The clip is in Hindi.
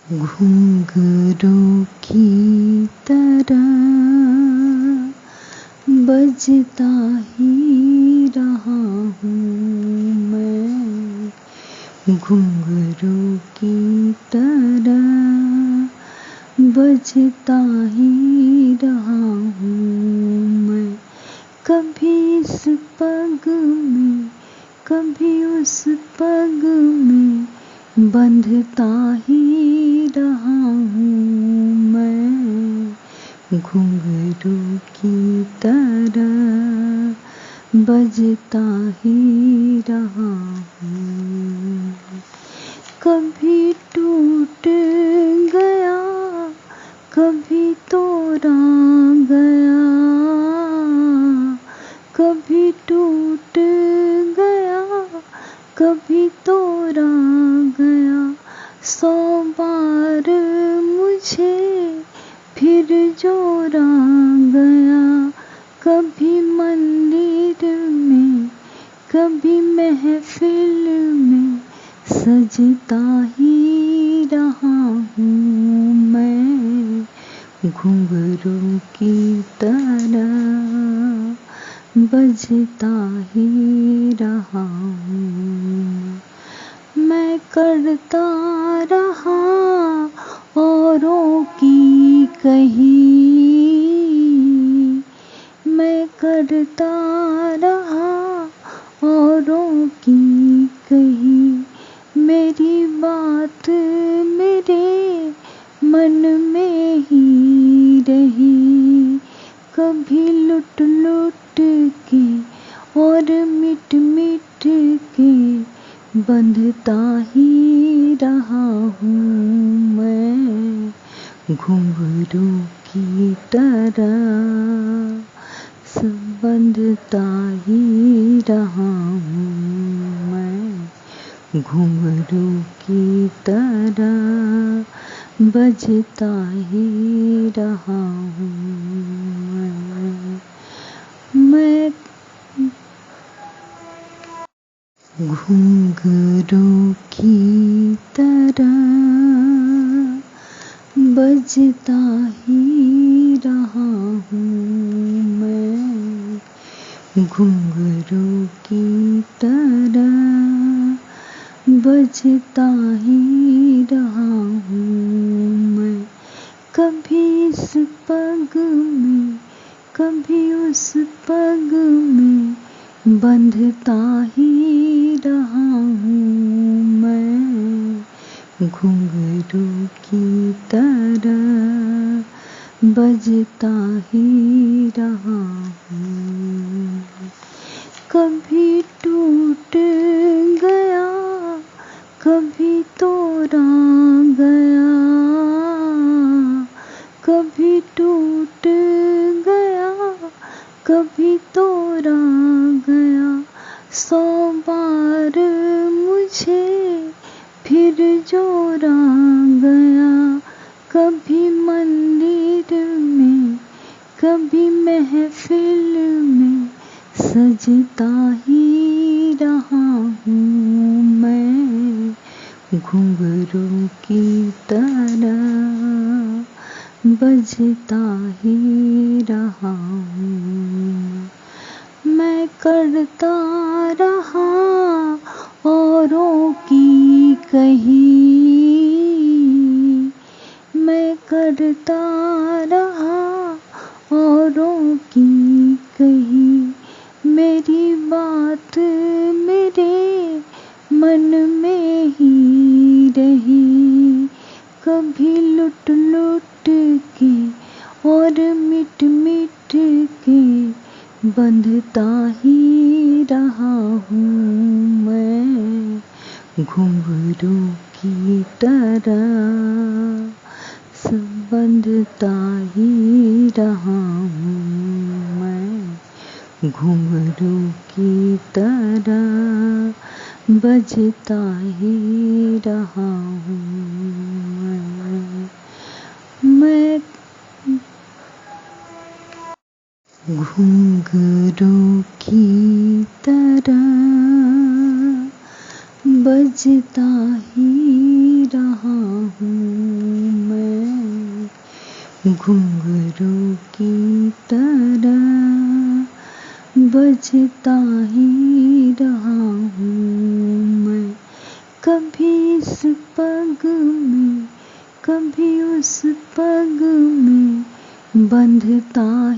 घुंघरू की तरह बजता ही रहा हूँ मैं, घुंघरू की तरह बजता ही रहा हूँ मैं। कभी इस पग में कभी उस पग में बंधता ही रहा हूँ मैं, घुंघरू की तरह बजता ही रहा हूँ। कभी टूट गया कभी तोड़ा गया, कभी टूट गया कभी तोड़ा गया, 100 बार मुझे फिर जोड़ा गया। कभी मंदिर में कभी महफिल में सजता ही रहा हूँ मैं, घुंघरू की तरह बजता ही रहा हूँ। मैं करता रहा औरों की कही, मैं करता रहा औरों की कही, मेरी बात मेरे मन में ही रही। कभी लुट लुट के और मिट मिट के बंधता ही रहा हूँ मैं, घुंघरू की तरह बंधता ही रहा हूँ मैं, घुंघरू की तरह बजता ही रहा हूँ मैं। घुंघरू की तरह बजता ही रहा हूँ मैं, घुंघरू की तरह बजता ही रहा हूँ मैं। कभी इस पग में कभी उस पग में बंधता ही रहा हूँ मैं, घुंघरू की तरह बजता ही रहा हूँ। कभी टूट गया कभी तोड़ा गया, कभी टूट गया कभी तोड़ा गया, 100 बार मुझे फिर जोड़ा गया। कभी मंदिर में कभी महफिल में सजता ही रहा हूँ मैं, घुंघरू की तरह बजता ही रहा हूँ। मैं करता रहा औरों की कही, मैं करता रहा औरों की कही, मेरी बात मेरे मन में ही रही। कभी लुट लुट के और मिट मिट के बंधता ही रहा हूँ मैं, घुंघरू की तरह बंधता ही रहा हूँ मैं, घुंघरू की तरह बजता ही रहा हूँ मैं। घुंघरू की तरह बजता ही रहा हूँ घुंघरू की तरह बजता ही रहा हूँ मैं, कभी इस पग में कभी उस पग में बंधता